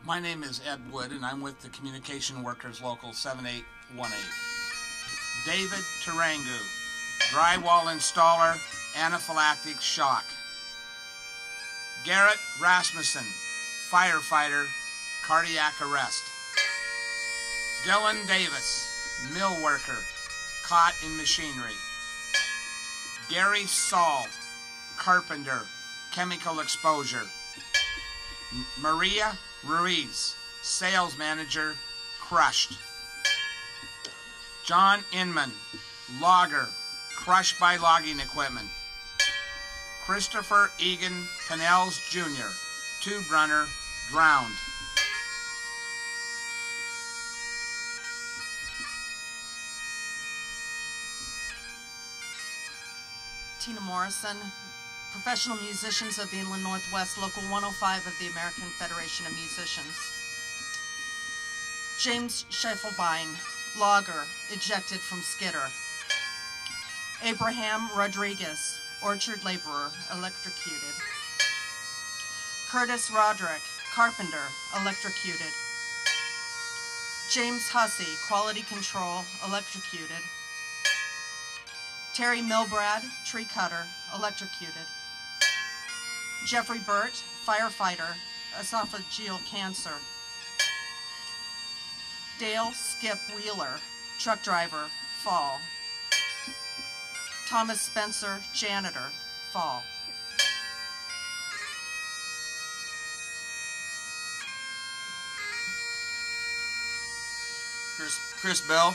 My name is Ed Wood, and I'm with the Communication Workers Local 7818. David Tarangu, drywall installer, anaphylactic shock. Garrett Rasmussen, firefighter, cardiac arrest. Dylan Davis, mill worker, caught in machinery. Gary Saul, carpenter, chemical exposure. Maria Ruiz, sales manager, crushed. John Inman, logger, crushed by logging equipment. Christopher Egan Pennells Jr., tube runner, drowned. Tina Morrison, professional musicians of the Inland Northwest, Local 105 of the American Federation of Musicians. James Scheffelbein, logger, ejected from skidder. Abraham Rodriguez, orchard laborer, electrocuted. Curtis Roderick, carpenter, electrocuted. James Hussey, quality control, electrocuted. Terry Milbrad, tree cutter, electrocuted. Jeffrey Burt, firefighter, esophageal cancer. Dale Skip Wheeler, truck driver, fall. Thomas Spencer, janitor, fall. Chris Bell,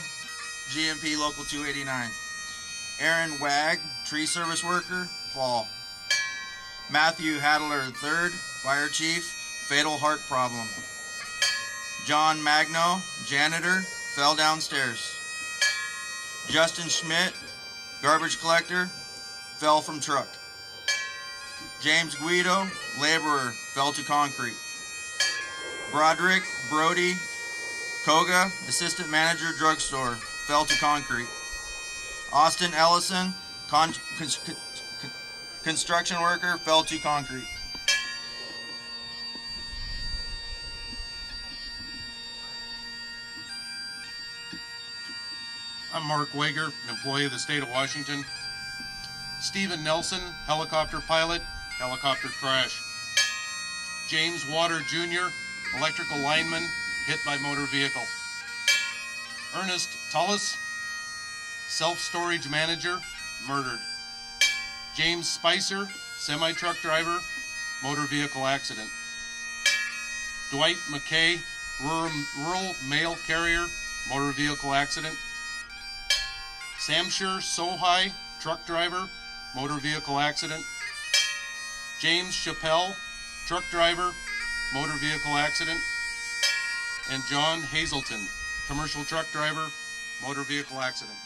GMP Local 289. Aaron Wag, tree service worker, fall. Matthew Hadler III, fire chief, fatal heart problem. John Magno, janitor, fell downstairs. Justin Schmidt, garbage collector, fell from truck. James Guido, laborer, fell to concrete. Broderick Brody Koga, assistant manager, drugstore, fell to concrete. Austin Ellison, construction worker, fell to concrete. I'm Mark Wager, an employee of the state of Washington. Stephen Nelson, helicopter pilot, helicopter crash. James Water Jr., electrical lineman, hit by motor vehicle. Ernest Tullis, self-storage manager, murdered. James Spicer, semi-truck driver, motor vehicle accident. Dwight McKay, rural mail carrier, motor vehicle accident. Samshire Sohai, truck driver, motor vehicle accident. James Chappelle, truck driver, motor vehicle accident. And John Hazelton, commercial truck driver, motor vehicle accident.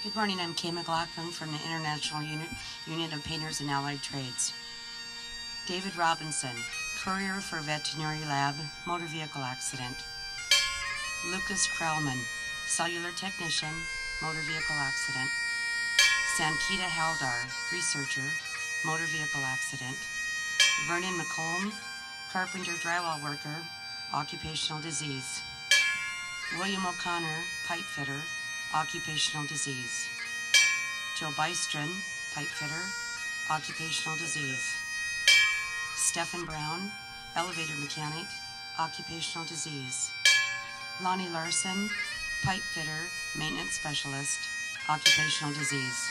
Good morning, I'm Kay McLaughlin from the International Union of Painters and Allied Trades. David Robinson, courier for veterinary lab, motor vehicle accident. Lucas Krellman, cellular technician, motor vehicle accident. Sankita Haldar, researcher, motor vehicle accident. Vernon McComb, carpenter drywall worker, occupational disease. William O'Connor, pipe fitter, occupational disease. Joe Bystron, pipe fitter, occupational disease. Stephen Brown, elevator mechanic, occupational disease. Lonnie Larson, pipe fitter, maintenance specialist, occupational disease.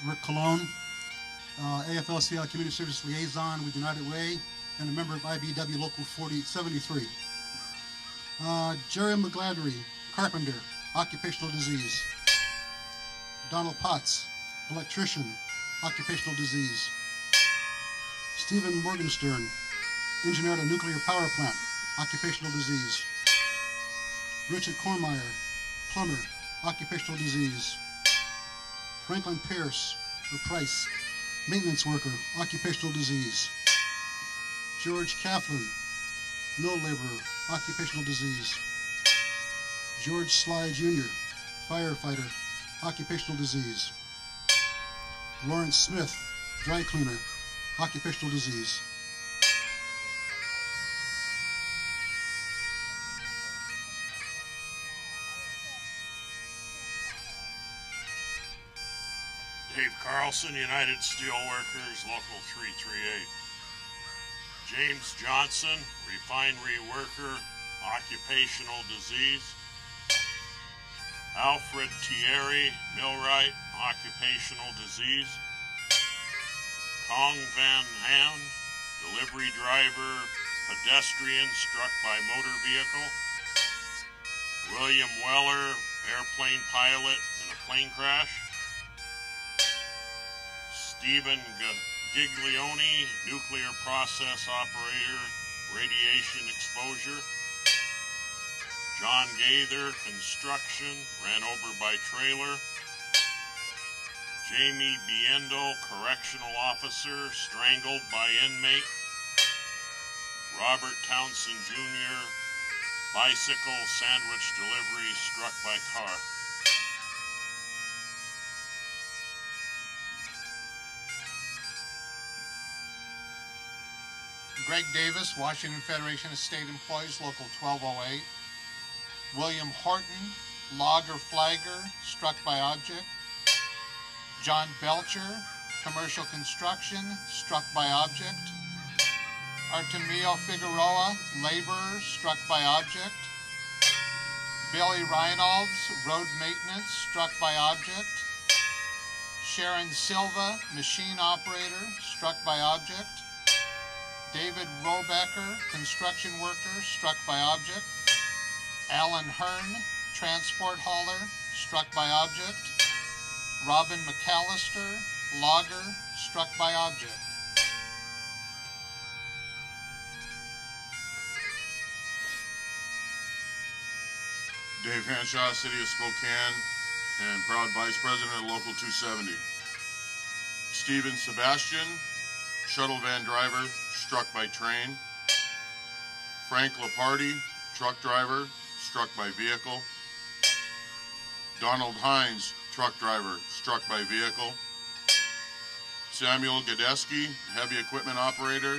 Rick Colon, AFL-CIO Community Service Liaison with United Way and a member of IBW Local 4073. Jerry McGladry, carpenter, occupational disease. Donald Potts, electrician, occupational disease. Stephen Morgenstern, engineer at a nuclear power plant, occupational disease. Richard Kormeyer, plumber, occupational disease. Franklin Pierce, or Price, maintenance worker, occupational disease. George Claflin, mill laborer, occupational disease. George Sly Jr., firefighter, occupational disease. Lawrence Smith, dry cleaner, occupational disease. Dave Carlson, United Steelworkers, Local 338. James Johnson, refinery worker, occupational disease. Alfred Thierry, millwright, occupational disease. Kong Van Han, delivery driver, pedestrian struck by motor vehicle. William Weller, airplane pilot in a plane crash. Stephen Giglione, nuclear process operator, radiation exposure. John Gaither, construction, ran over by trailer. Jamie Biendo, correctional officer, strangled by inmate. Robert Townsend Jr., bicycle sandwich delivery, struck by car. Greg Davis, Washington Federation of State Employees, Local 1208. William Horton, logger flagger, struck by object. John Belcher, commercial construction, struck by object. Artemio Figueroa, laborer, struck by object. Billy Reynolds, road maintenance, struck by object. Sharon Silva, machine operator, struck by object. David Robecker, construction worker, struck by object. Alan Hearn, transport hauler, struck by object. Robin McAllister, logger, struck by object. Dave Hanshaw, City of Spokane, and proud Vice President of Local 270. Stephen Sebastian, shuttle van driver, struck by train. Frank Laparty, truck driver, struck by vehicle. Donald Hines, truck driver, struck by vehicle. Samuel Gadeski, heavy equipment operator,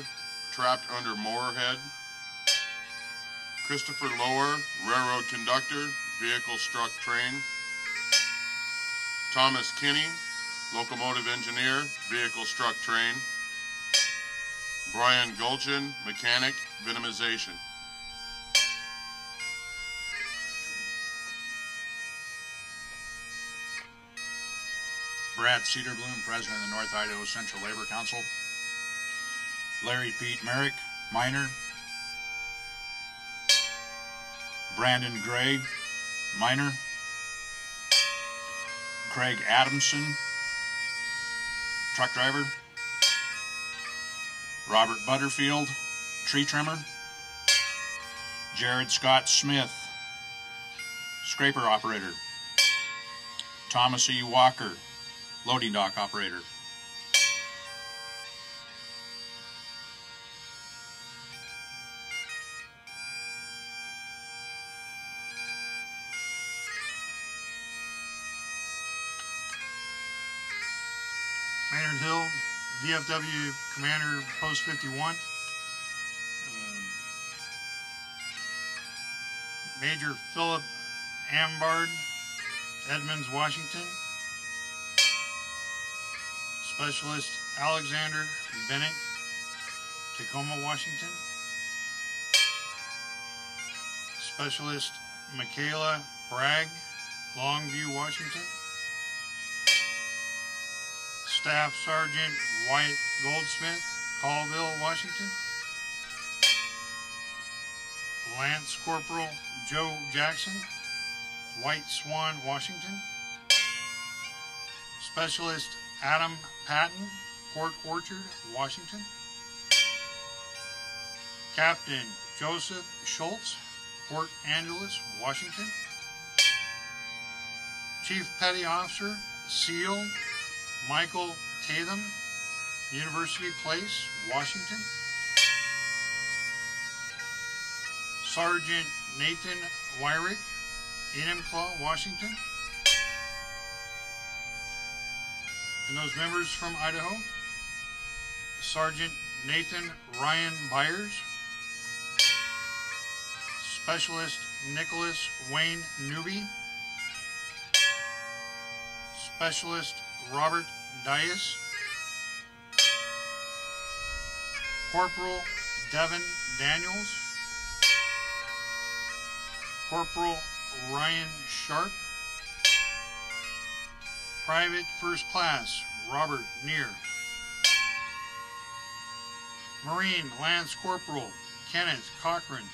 trapped under Moorhead. Christopher Lower, railroad conductor, vehicle struck train. Thomas Kinney, locomotive engineer, vehicle struck train. Brian Gulchin, mechanic, vinimization. Brad Cedarbloom, President of the North Idaho Central Labor Council. Larry Pete Merrick, miner. Brandon Gray, miner. Craig Adamson, truck driver. Robert Butterfield, tree trimmer. Jared Scott Smith, scraper operator. Thomas E. Walker, loading dock operator. Maynard Hill, VFW Commander, Post 51. Major Philip Ambard, Edmonds, Washington. Specialist Alexander Bennett, Tacoma, Washington. Specialist Michaela Bragg, Longview, Washington. Staff Sergeant Wyatt Goldsmith, Colville, Washington. Lance Corporal Joe Jackson, White Swan, Washington. Specialist Adam Patton, Port Orchard, Washington. Captain Joseph Schultz, Port Angeles, Washington. Chief Petty Officer SEAL Michael Tatham, University Place, Washington. Sergeant Nathan Wyrick, Enumclaw, Washington. And those members from Idaho, Sergeant Nathan Ryan Byers, Specialist Nicholas Wayne Newby, Specialist Robert Dias, Corporal Devin Daniels, Corporal Ryan Sharp, Private First Class Robert Neer, Marine Lance Corporal Kenneth Cochran,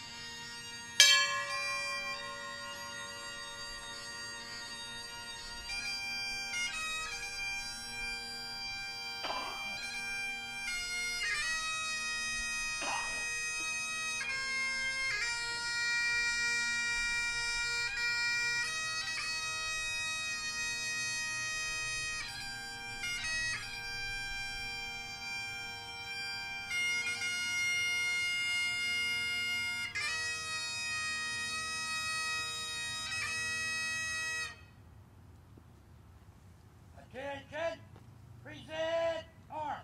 Attention! Present arms!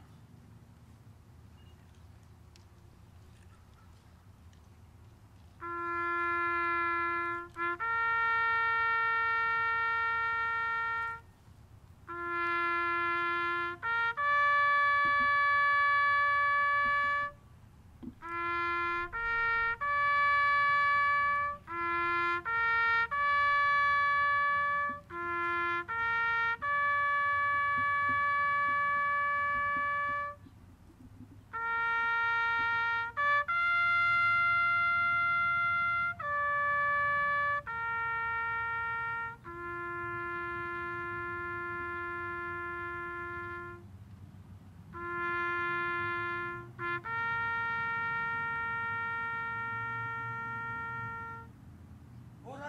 Order,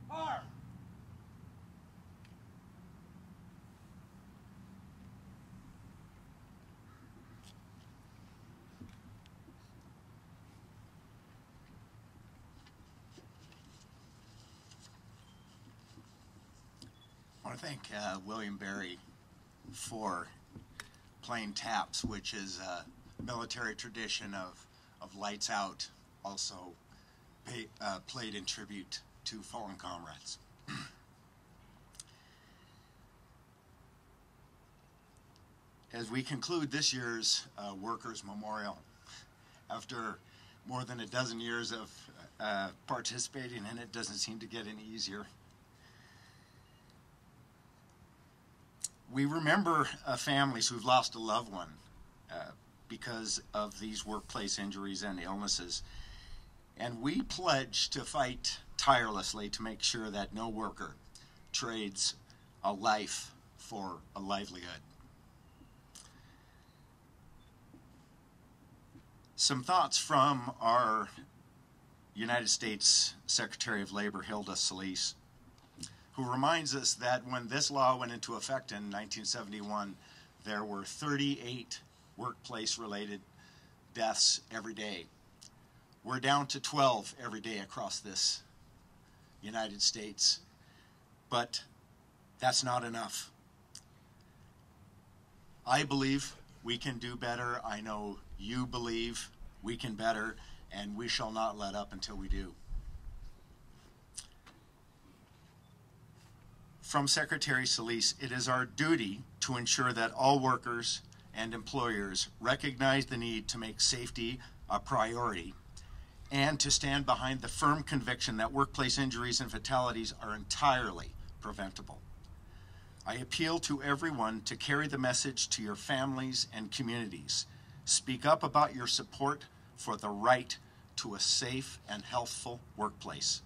arm! I want to thank William Berry for playing taps, which is a military tradition of lights out, also played in tribute to fallen comrades. As we conclude this year's Workers' Memorial, after more than a dozen years of participating in it, doesn't seem to get any easier. We remember families who've lost a loved one because of these workplace injuries and illnesses. And we pledge to fight tirelessly to make sure that no worker trades a life for a livelihood. Some thoughts from our United States Secretary of Labor, Hilda Solis, who reminds us that when this law went into effect in 1971, there were 38 workplace-related deaths every day. We're down to 12 every day across this United States, but that's not enough. I believe we can do better. I know you believe we can better, and we shall not let up until we do. From Secretary Solis, it is our duty to ensure that all workers and employers recognize the need to make safety a priority and to stand behind the firm conviction that workplace injuries and fatalities are entirely preventable. I appeal to everyone to carry the message to your families and communities. Speak up about your support for the right to a safe and healthful workplace.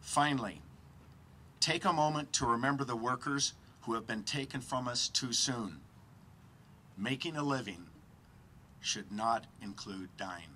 Finally, take a moment to remember the workers who have been taken from us too soon. Making a living should not include dying.